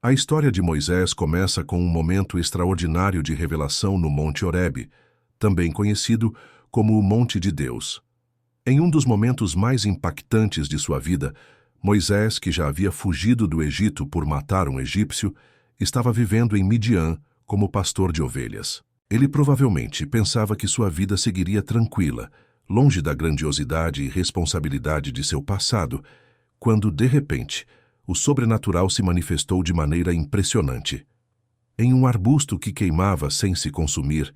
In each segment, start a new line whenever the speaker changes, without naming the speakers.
A história de Moisés começa com um momento extraordinário de revelação no Monte Horebe, também conhecido como o Monte de Deus. Em um dos momentos mais impactantes de sua vida, Moisés, que já havia fugido do Egito por matar um egípcio, estava vivendo em Midian como pastor de ovelhas. Ele provavelmente pensava que sua vida seguiria tranquila, longe da grandiosidade e responsabilidade de seu passado, quando, de repente, o sobrenatural se manifestou de maneira impressionante. Em um arbusto que queimava sem se consumir,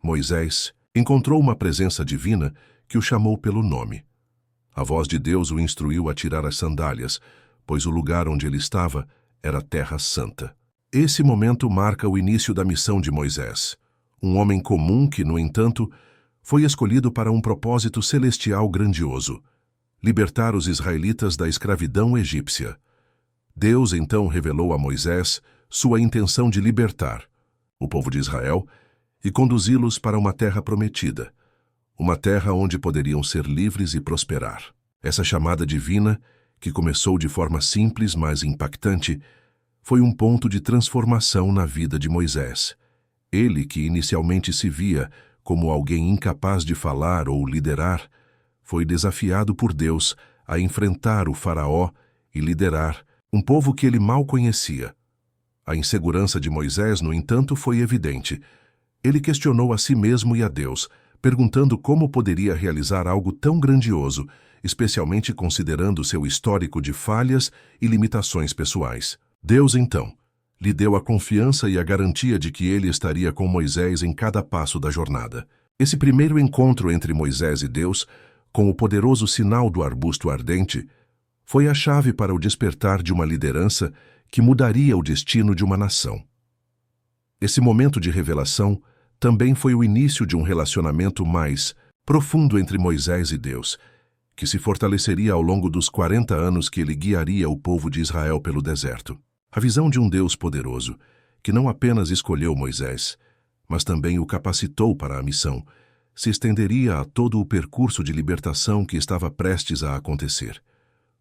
Moisés encontrou uma presença divina que o chamou pelo nome. A voz de Deus o instruiu a tirar as sandálias, pois o lugar onde ele estava era terra santa. Esse momento marca o início da missão de Moisés, um homem comum que, no entanto, foi escolhido para um propósito celestial grandioso: libertar os israelitas da escravidão egípcia. Deus então revelou a Moisés sua intenção de libertar o povo de Israel e conduzi-los para uma terra prometida, uma terra onde poderiam ser livres e prosperar. Essa chamada divina, que começou de forma simples, mas impactante, foi um ponto de transformação na vida de Moisés. Ele, que inicialmente se via como alguém incapaz de falar ou liderar, foi desafiado por Deus a enfrentar o faraó e liderar um povo que ele mal conhecia. A insegurança de Moisés, no entanto, foi evidente. Ele questionou a si mesmo e a Deus, perguntando como poderia realizar algo tão grandioso, especialmente considerando seu histórico de falhas e limitações pessoais. Deus, então, lhe deu a confiança e a garantia de que ele estaria com Moisés em cada passo da jornada. Esse primeiro encontro entre Moisés e Deus, com o poderoso sinal do arbusto ardente, foi a chave para o despertar de uma liderança que mudaria o destino de uma nação. Esse momento de revelação também foi o início de um relacionamento mais profundo entre Moisés e Deus, que se fortaleceria ao longo dos 40 anos que ele guiaria o povo de Israel pelo deserto. A visão de um Deus poderoso, que não apenas escolheu Moisés, mas também o capacitou para a missão, se estenderia a todo o percurso de libertação que estava prestes a acontecer.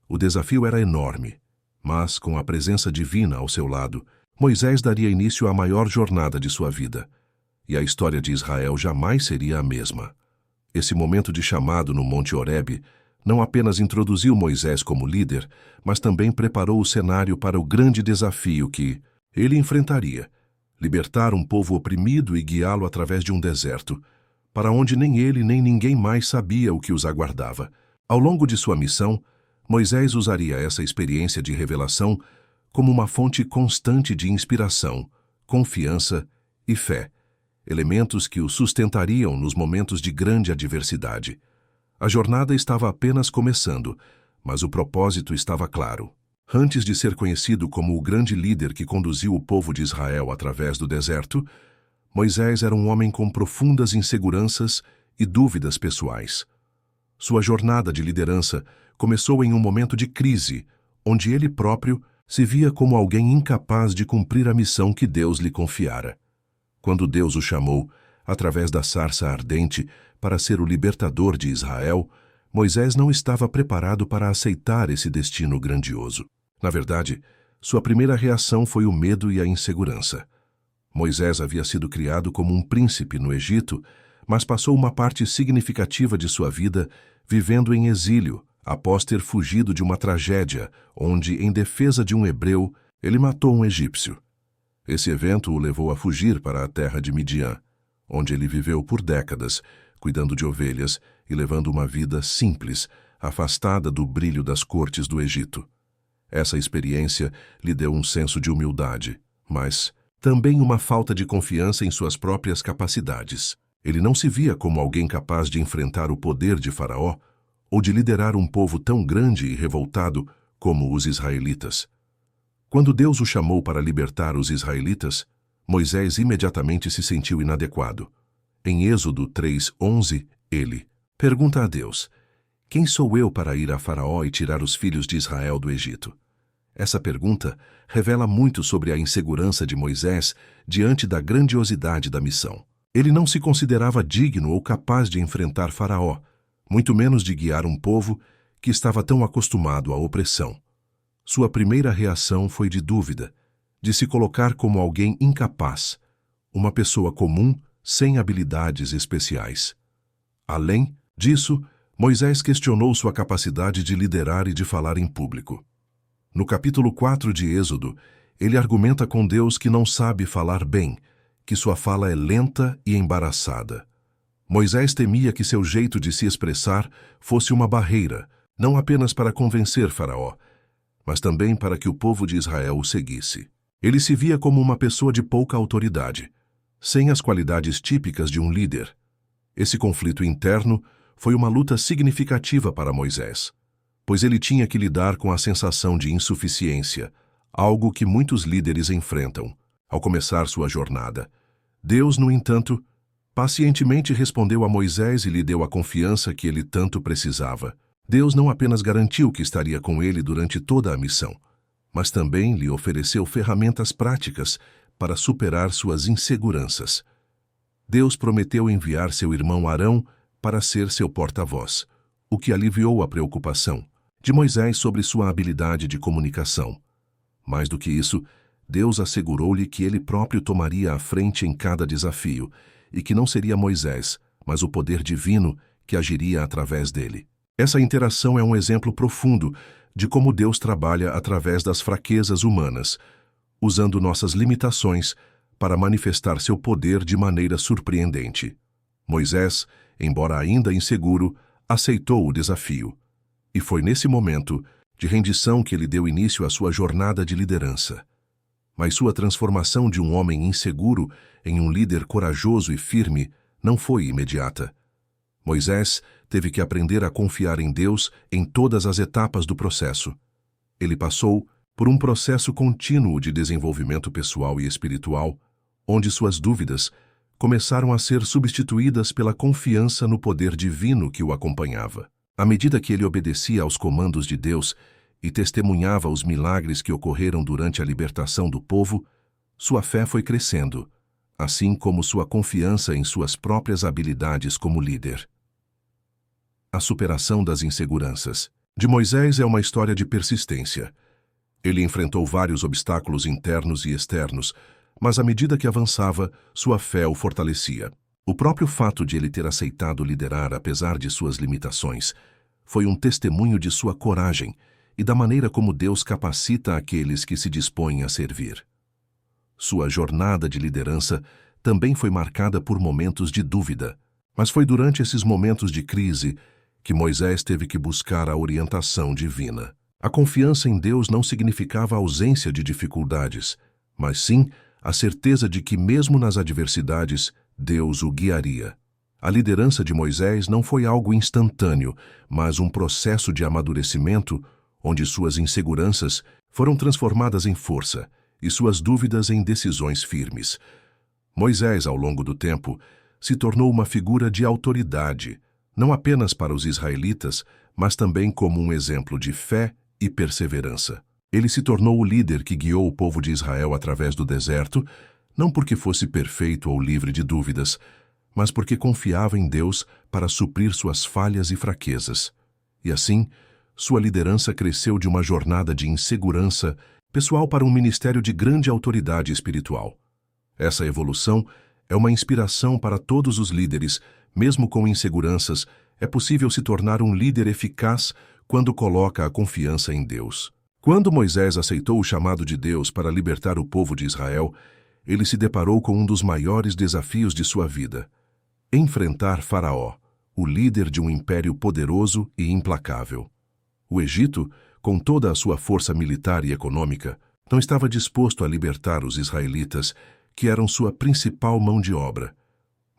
O desafio era enorme, mas, com a presença divina ao seu lado, Moisés daria início à maior jornada de sua vida, e a história de Israel jamais seria a mesma. Esse momento de chamado no Monte Horebe não apenas introduziu Moisés como líder, mas também preparou o cenário para o grande desafio que ele enfrentaria: libertar um povo oprimido e guiá-lo através de um deserto, para onde nem ele nem ninguém mais sabia o que os aguardava. Ao longo de sua missão, Moisés usaria essa experiência de revelação como uma fonte constante de inspiração, confiança e fé, elementos que o sustentariam nos momentos de grande adversidade. A jornada estava apenas começando, mas o propósito estava claro. Antes de ser conhecido como o grande líder que conduziu o povo de Israel através do deserto, Moisés era um homem com profundas inseguranças e dúvidas pessoais. Sua jornada de liderança começou em um momento de crise, onde ele próprio se via como alguém incapaz de cumprir a missão que Deus lhe confiara. Quando Deus o chamou, através da sarça ardente, para ser o libertador de Israel, Moisés não estava preparado para aceitar esse destino grandioso. Na verdade, sua primeira reação foi o medo e a insegurança. Moisés havia sido criado como um príncipe no Egito, mas passou uma parte significativa de sua vida vivendo em exílio, após ter fugido de uma tragédia onde, em defesa de um hebreu, ele matou um egípcio. Esse evento o levou a fugir para a terra de Midian, onde ele viveu por décadas, cuidando de ovelhas e levando uma vida simples, afastada do brilho das cortes do Egito. Essa experiência lhe deu um senso de humildade, mas também uma falta de confiança em suas próprias capacidades. Ele não se via como alguém capaz de enfrentar o poder de Faraó ou de liderar um povo tão grande e revoltado como os israelitas. Quando Deus o chamou para libertar os israelitas, Moisés imediatamente se sentiu inadequado. Em Êxodo 3:11, ele pergunta a Deus: "Quem sou eu para ir a Faraó e tirar os filhos de Israel do Egito?" Essa pergunta revela muito sobre a insegurança de Moisés diante da grandiosidade da missão. Ele não se considerava digno ou capaz de enfrentar Faraó, muito menos de guiar um povo que estava tão acostumado à opressão. Sua primeira reação foi de dúvida, de se colocar como alguém incapaz, uma pessoa comum sem habilidades especiais. Além disso, Moisés questionou sua capacidade de liderar e de falar em público. No capítulo 4 de Êxodo, ele argumenta com Deus que não sabe falar bem, que sua fala é lenta e embaraçada. Moisés temia que seu jeito de se expressar fosse uma barreira, não apenas para convencer Faraó, mas também para que o povo de Israel o seguisse. Ele se via como uma pessoa de pouca autoridade, sem as qualidades típicas de um líder. Esse conflito interno foi uma luta significativa para Moisés, pois ele tinha que lidar com a sensação de insuficiência, algo que muitos líderes enfrentam ao começar sua jornada. Deus, no entanto, pacientemente respondeu a Moisés e lhe deu a confiança que ele tanto precisava. Deus não apenas garantiu que estaria com ele durante toda a missão, mas também lhe ofereceu ferramentas práticas para superar suas inseguranças. Deus prometeu enviar seu irmão Arão para ser seu porta-voz, o que aliviou a preocupação de Moisés sobre sua habilidade de comunicação. Mais do que isso, Deus assegurou-lhe que ele próprio tomaria a frente em cada desafio e que não seria Moisés, mas o poder divino que agiria através dele. Essa interação é um exemplo profundo de como Deus trabalha através das fraquezas humanas, usando nossas limitações para manifestar seu poder de maneira surpreendente. Moisés, embora ainda inseguro, aceitou o desafio. E foi nesse momento de rendição que ele deu início à sua jornada de liderança. Mas sua transformação de um homem inseguro em um líder corajoso e firme não foi imediata. Moisés teve que aprender a confiar em Deus em todas as etapas do processo. Ele passou por um processo contínuo de desenvolvimento pessoal e espiritual, onde suas dúvidas começaram a ser substituídas pela confiança no poder divino que o acompanhava. À medida que ele obedecia aos comandos de Deus e testemunhava os milagres que ocorreram durante a libertação do povo, sua fé foi crescendo, assim como sua confiança em suas próprias habilidades como líder. A superação das inseguranças de Moisés é uma história de persistência. Ele enfrentou vários obstáculos internos e externos, mas à medida que avançava, sua fé o fortalecia. O próprio fato de ele ter aceitado liderar apesar de suas limitações foi um testemunho de sua coragem e da maneira como Deus capacita aqueles que se dispõem a servir. Sua jornada de liderança também foi marcada por momentos de dúvida, mas foi durante esses momentos de crise que Moisés teve que buscar a orientação divina. A confiança em Deus não significava a ausência de dificuldades, mas sim a certeza de que mesmo nas adversidades, Deus o guiaria. A liderança de Moisés não foi algo instantâneo, mas um processo de amadurecimento onde suas inseguranças foram transformadas em força e suas dúvidas em decisões firmes. Moisés, ao longo do tempo, se tornou uma figura de autoridade, não apenas para os israelitas, mas também como um exemplo de fé e perseverança. Ele se tornou o líder que guiou o povo de Israel através do deserto, não porque fosse perfeito ou livre de dúvidas, mas porque confiava em Deus para suprir suas falhas e fraquezas. E assim, sua liderança cresceu de uma jornada de insegurança pessoal para um ministério de grande autoridade espiritual. Essa evolução é uma inspiração para todos os líderes. Mesmo com inseguranças, é possível se tornar um líder eficaz quando coloca a confiança em Deus. Quando Moisés aceitou o chamado de Deus para libertar o povo de Israel, ele se deparou com um dos maiores desafios de sua vida: enfrentar Faraó, o líder de um império poderoso e implacável. O Egito, com toda a sua força militar e econômica, não estava disposto a libertar os israelitas, que eram sua principal mão de obra.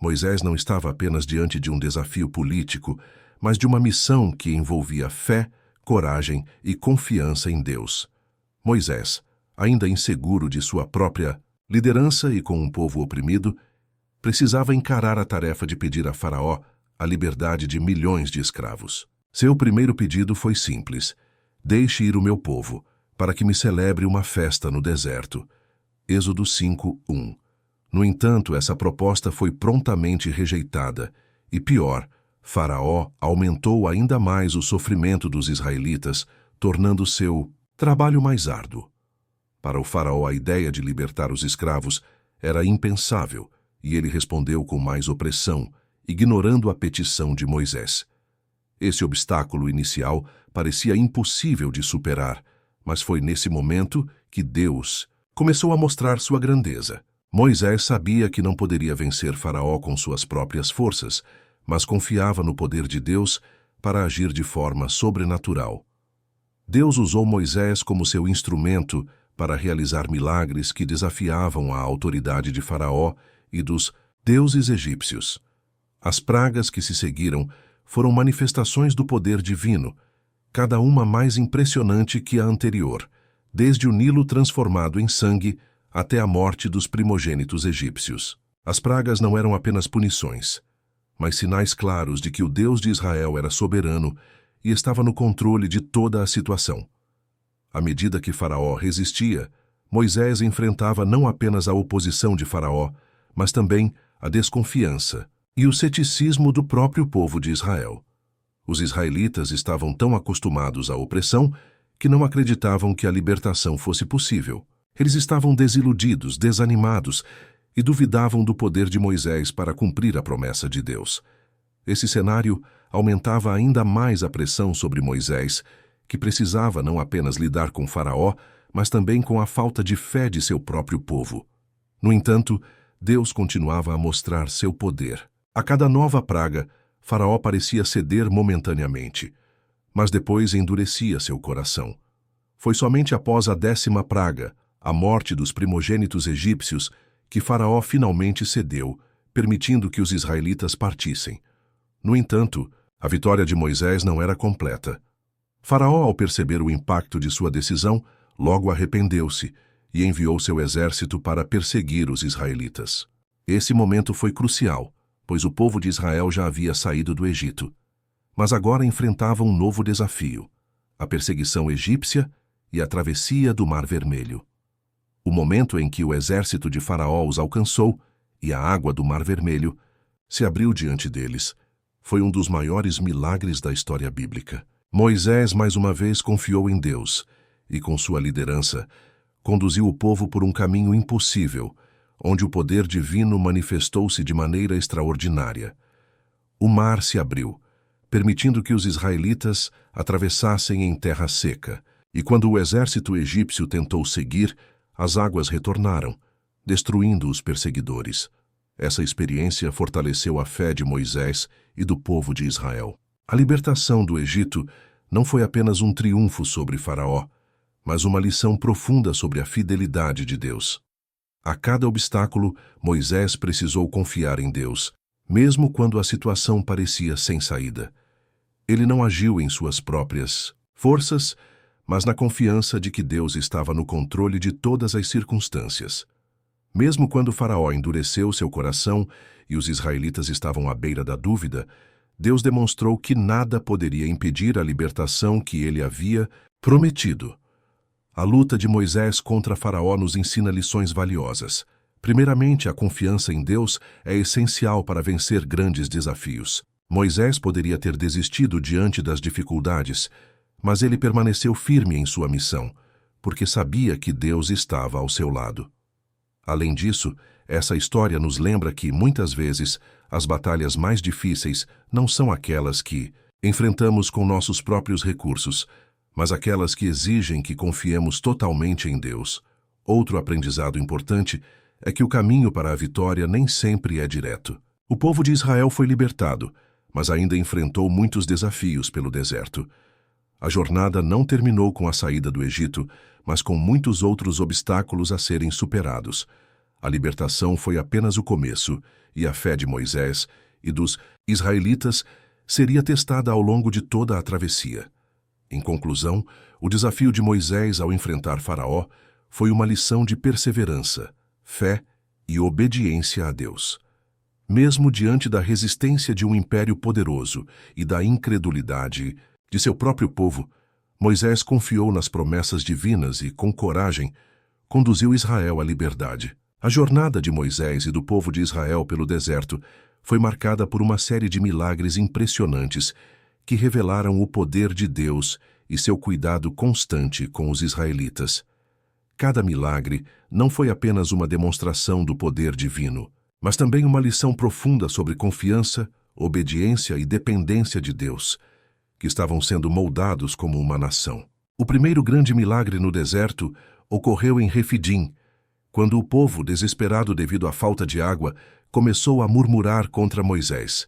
Moisés não estava apenas diante de um desafio político, mas de uma missão que envolvia fé, coragem e confiança em Deus. Moisés, ainda inseguro de sua própria liderança e com um povo oprimido, precisava encarar a tarefa de pedir a Faraó a liberdade de milhões de escravos. Seu primeiro pedido foi simples: deixe ir o meu povo, para que me celebre uma festa no deserto. Êxodo 5:1. No entanto, essa proposta foi prontamente rejeitada, e pior, Faraó aumentou ainda mais o sofrimento dos israelitas, tornando seu trabalho mais árduo. Para o faraó, a ideia de libertar os escravos era impensável, e ele respondeu com mais opressão, ignorando a petição de Moisés. Esse obstáculo inicial parecia impossível de superar, mas foi nesse momento que Deus começou a mostrar sua grandeza. Moisés sabia que não poderia vencer Faraó com suas próprias forças, mas confiava no poder de Deus para agir de forma sobrenatural. Deus usou Moisés como seu instrumento para realizar milagres que desafiavam a autoridade de Faraó e dos deuses egípcios. As pragas que se seguiram foram manifestações do poder divino, cada uma mais impressionante que a anterior, desde o Nilo transformado em sangue até a morte dos primogênitos egípcios. As pragas não eram apenas punições, mas sinais claros de que o Deus de Israel era soberano e estava no controle de toda a situação. À medida que Faraó resistia, Moisés enfrentava não apenas a oposição de Faraó, mas também a desconfiança e o ceticismo do próprio povo de Israel. Os israelitas estavam tão acostumados à opressão que não acreditavam que a libertação fosse possível. Eles estavam desiludidos, desanimados e duvidavam do poder de Moisés para cumprir a promessa de Deus. Esse cenário aumentava ainda mais a pressão sobre Moisés, que precisava não apenas lidar com Faraó, mas também com a falta de fé de seu próprio povo. No entanto, Deus continuava a mostrar seu poder. A cada nova praga, Faraó parecia ceder momentaneamente, mas depois endurecia seu coração. Foi somente após a 10ª praga, a morte dos primogênitos egípcios, que Faraó finalmente cedeu, permitindo que os israelitas partissem. No entanto, a vitória de Moisés não era completa. Faraó, ao perceber o impacto de sua decisão, logo arrependeu-se e enviou seu exército para perseguir os israelitas. Esse momento foi crucial, pois o povo de Israel já havia saído do Egito. Mas agora enfrentava um novo desafio: a perseguição egípcia e a travessia do Mar Vermelho. O momento em que o exército de Faraó os alcançou e a água do Mar Vermelho se abriu diante deles foi um dos maiores milagres da história bíblica. Moisés mais uma vez confiou em Deus e, com sua liderança, conduziu o povo por um caminho impossível, onde o poder divino manifestou-se de maneira extraordinária. O mar se abriu, permitindo que os israelitas atravessassem em terra seca, e quando o exército egípcio tentou seguir, as águas retornaram, destruindo os perseguidores. Essa experiência fortaleceu a fé de Moisés e do povo de Israel. A libertação do Egito não foi apenas um triunfo sobre Faraó, mas uma lição profunda sobre a fidelidade de Deus. A cada obstáculo, Moisés precisou confiar em Deus, mesmo quando a situação parecia sem saída. Ele não agiu em suas próprias forças, mas na confiança de que Deus estava no controle de todas as circunstâncias. Mesmo quando Faraó endureceu seu coração e os israelitas estavam à beira da dúvida, Deus demonstrou que nada poderia impedir a libertação que ele havia prometido. A luta de Moisés contra Faraó nos ensina lições valiosas. Primeiramente, a confiança em Deus é essencial para vencer grandes desafios. Moisés poderia ter desistido diante das dificuldades, mas ele permaneceu firme em sua missão, porque sabia que Deus estava ao seu lado. Além disso, essa história nos lembra que, muitas vezes, as batalhas mais difíceis não são aquelas que enfrentamos com nossos próprios recursos, mas aquelas que exigem que confiemos totalmente em Deus. Outro aprendizado importante é que o caminho para a vitória nem sempre é direto. O povo de Israel foi libertado, mas ainda enfrentou muitos desafios pelo deserto. A jornada não terminou com a saída do Egito, mas com muitos outros obstáculos a serem superados. A libertação foi apenas o começo, e a fé de Moisés e dos israelitas seria testada ao longo de toda a travessia. Em conclusão, o desafio de Moisés ao enfrentar Faraó foi uma lição de perseverança, fé e obediência a Deus. Mesmo diante da resistência de um império poderoso e da incredulidade de seu próprio povo, Moisés confiou nas promessas divinas e, com coragem, conduziu Israel à liberdade. A jornada de Moisés e do povo de Israel pelo deserto foi marcada por uma série de milagres impressionantes que revelaram o poder de Deus e seu cuidado constante com os israelitas. Cada milagre não foi apenas uma demonstração do poder divino, mas também uma lição profunda sobre confiança, obediência e dependência de Deus, que estavam sendo moldados como uma nação. O primeiro grande milagre no deserto ocorreu em Refidim, quando o povo, desesperado devido à falta de água, começou a murmurar contra Moisés.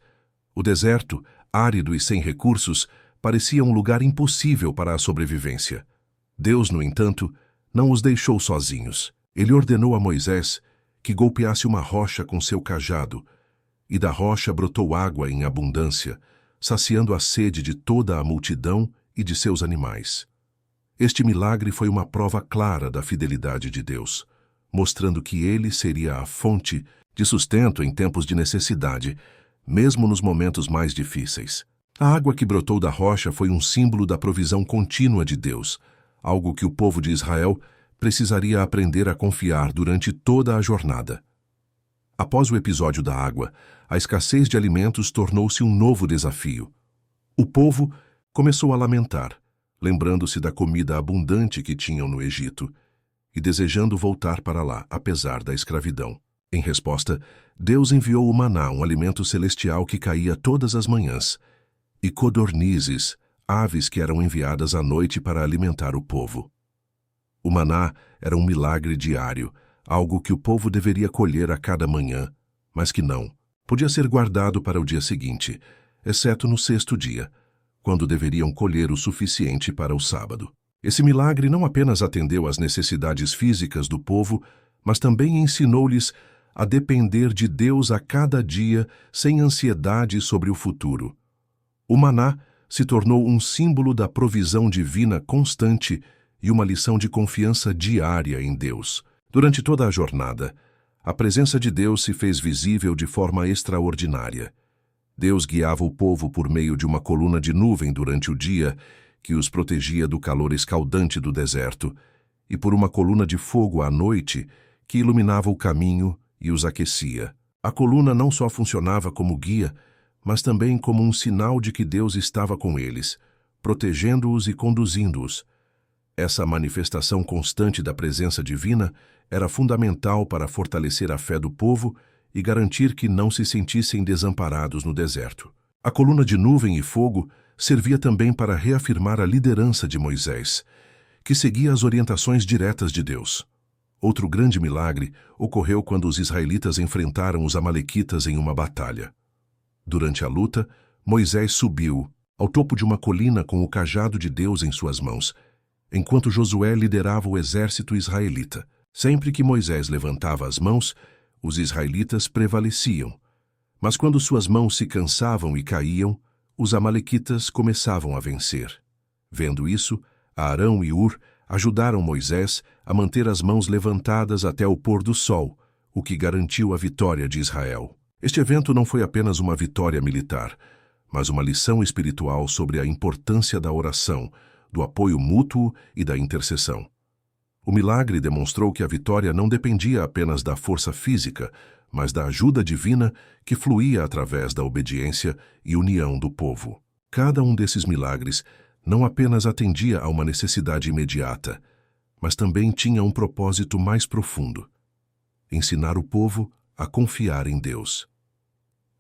O deserto, árido e sem recursos, parecia um lugar impossível para a sobrevivência. Deus, no entanto, não os deixou sozinhos. Ele ordenou a Moisés que golpeasse uma rocha com seu cajado, e da rocha brotou água em abundância, saciando a sede de toda a multidão e de seus animais. Este milagre foi uma prova clara da fidelidade de Deus, mostrando que ele seria a fonte de sustento em tempos de necessidade, mesmo nos momentos mais difíceis. A água que brotou da rocha foi um símbolo da provisão contínua de Deus, algo que o povo de Israel precisaria aprender a confiar durante toda a jornada. Após o episódio da água, a escassez de alimentos tornou-se um novo desafio. O povo começou a lamentar, lembrando-se da comida abundante que tinham no Egito, e desejando voltar para lá, apesar da escravidão. Em resposta, Deus enviou o maná, um alimento celestial que caía todas as manhãs, e codornizes, aves que eram enviadas à noite para alimentar o povo. O maná era um milagre diário, algo que o povo deveria colher a cada manhã, mas que não podia ser guardado para o dia seguinte, exceto no sexto dia, quando deveriam colher o suficiente para o sábado. Esse milagre não apenas atendeu às necessidades físicas do povo, mas também ensinou-lhes a depender de Deus a cada dia sem ansiedade sobre o futuro. O maná se tornou um símbolo da provisão divina constante e uma lição de confiança diária em Deus. Durante toda a jornada, a presença de Deus se fez visível de forma extraordinária. Deus guiava o povo por meio de uma coluna de nuvem durante o dia, que os protegia do calor escaldante do deserto, e por uma coluna de fogo à noite, que iluminava o caminho e os aquecia. A coluna não só funcionava como guia, mas também como um sinal de que Deus estava com eles, protegendo-os e conduzindo-os. Essa manifestação constante da presença divina era fundamental para fortalecer a fé do povo e garantir que não se sentissem desamparados no deserto. A coluna de nuvem e fogo servia também para reafirmar a liderança de Moisés, que seguia as orientações diretas de Deus. Outro grande milagre ocorreu quando os israelitas enfrentaram os amalequitas em uma batalha. Durante a luta, Moisés subiu ao topo de uma colina com o cajado de Deus em suas mãos, enquanto Josué liderava o exército israelita. Sempre que Moisés levantava as mãos, os israelitas prevaleciam. Mas quando suas mãos se cansavam e caíam, os amalequitas começavam a vencer. Vendo isso, Arão e Hur ajudaram Moisés a manter as mãos levantadas até o pôr do sol, o que garantiu a vitória de Israel. Este evento não foi apenas uma vitória militar, mas uma lição espiritual sobre a importância da oração, do apoio mútuo e da intercessão. O milagre demonstrou que a vitória não dependia apenas da força física, mas da ajuda divina que fluía através da obediência e união do povo. Cada um desses milagres não apenas atendia a uma necessidade imediata, mas também tinha um propósito mais profundo: ensinar o povo a confiar em Deus.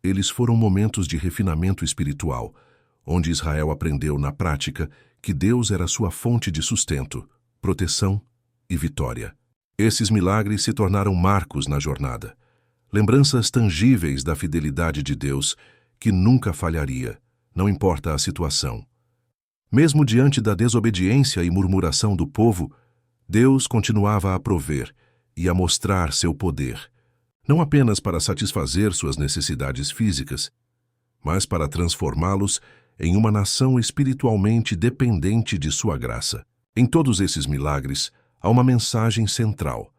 Eles foram momentos de refinamento espiritual, onde Israel aprendeu na prática que Deus era sua fonte de sustento, proteção e vitória. Esses milagres se tornaram marcos na jornada, lembranças tangíveis da fidelidade de Deus, que nunca falharia, não importa a situação. Mesmo diante da desobediência e murmuração do povo, Deus continuava a prover e a mostrar seu poder, não apenas para satisfazer suas necessidades físicas, mas para transformá-los em uma nação espiritualmente dependente de sua graça. Em todos esses milagres, há uma mensagem central: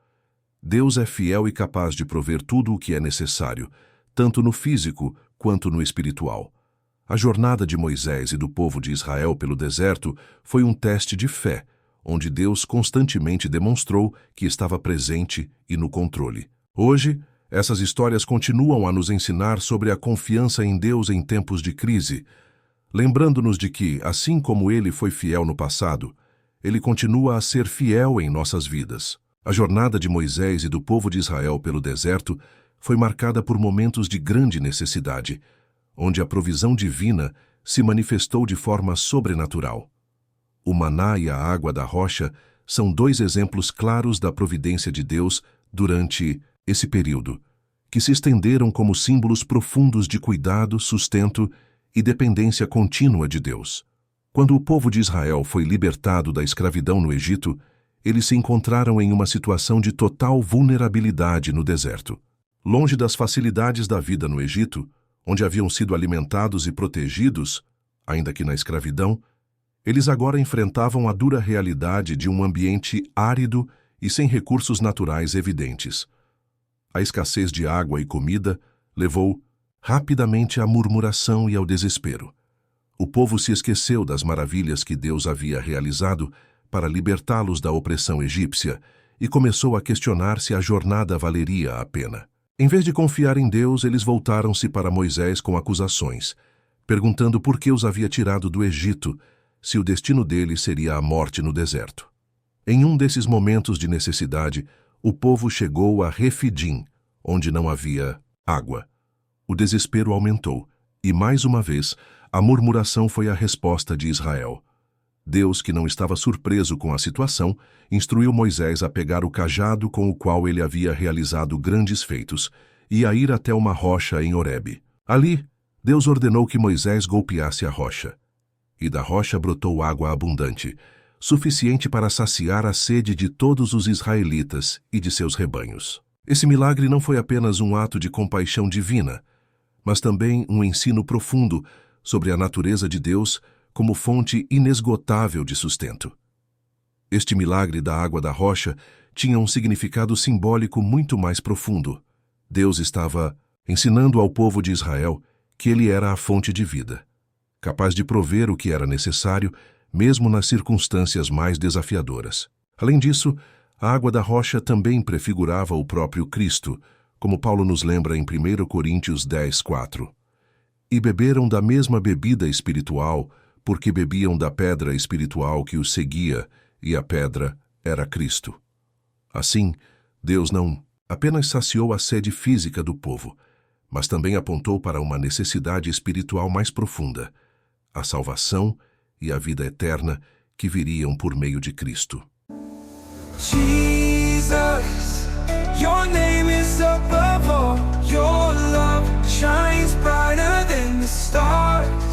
Deus é fiel e capaz de prover tudo o que é necessário, tanto no físico quanto no espiritual. A jornada de Moisés e do povo de Israel pelo deserto foi um teste de fé, onde Deus constantemente demonstrou que estava presente e no controle. Hoje, essas histórias continuam a nos ensinar sobre a confiança em Deus em tempos de crise, lembrando-nos de que, assim como Ele foi fiel no passado, ele continua a ser fiel em nossas vidas. A jornada de Moisés e do povo de Israel pelo deserto foi marcada por momentos de grande necessidade, onde a provisão divina se manifestou de forma sobrenatural. O maná e a água da rocha são dois exemplos claros da providência de Deus durante esse período, que se estenderam como símbolos profundos de cuidado, sustento e dependência contínua de Deus. Quando o povo de Israel foi libertado da escravidão no Egito, eles se encontraram em uma situação de total vulnerabilidade no deserto. Longe das facilidades da vida no Egito, onde haviam sido alimentados e protegidos, ainda que na escravidão, eles agora enfrentavam a dura realidade de um ambiente árido e sem recursos naturais evidentes. A escassez de água e comida levou rapidamente à murmuração e ao desespero. O povo se esqueceu das maravilhas que Deus havia realizado para libertá-los da opressão egípcia e começou a questionar se a jornada valeria a pena. Em vez de confiar em Deus, eles voltaram-se para Moisés com acusações, perguntando por que os havia tirado do Egito, se o destino deles seria a morte no deserto. Em um desses momentos de necessidade, o povo chegou a Refidim, onde não havia água. O desespero aumentou, e mais uma vez, a murmuração foi a resposta de Israel. Deus, que não estava surpreso com a situação, instruiu Moisés a pegar o cajado com o qual ele havia realizado grandes feitos e a ir até uma rocha em Horebe. Ali, Deus ordenou que Moisés golpeasse a rocha. E da rocha brotou água abundante, suficiente para saciar a sede de todos os israelitas e de seus rebanhos. Esse milagre não foi apenas um ato de compaixão divina, mas também um ensino profundo sobre a natureza de Deus como fonte inesgotável de sustento. Este milagre da água da rocha tinha um significado simbólico muito mais profundo. Deus estava ensinando ao povo de Israel que ele era a fonte de vida, capaz de prover o que era necessário, mesmo nas circunstâncias mais desafiadoras. Além disso, a água da rocha também prefigurava o próprio Cristo, como Paulo nos lembra em 1 Coríntios 10:4. E beberam da mesma bebida espiritual, porque bebiam da pedra espiritual que os seguia, e a pedra era Cristo. Assim, Deus não apenas saciou a sede física do povo, mas também apontou para uma necessidade espiritual mais profunda, a salvação e a vida eterna que viriam por meio de Cristo.
Jesus, your name is above all. Your love shines brighter than the stars.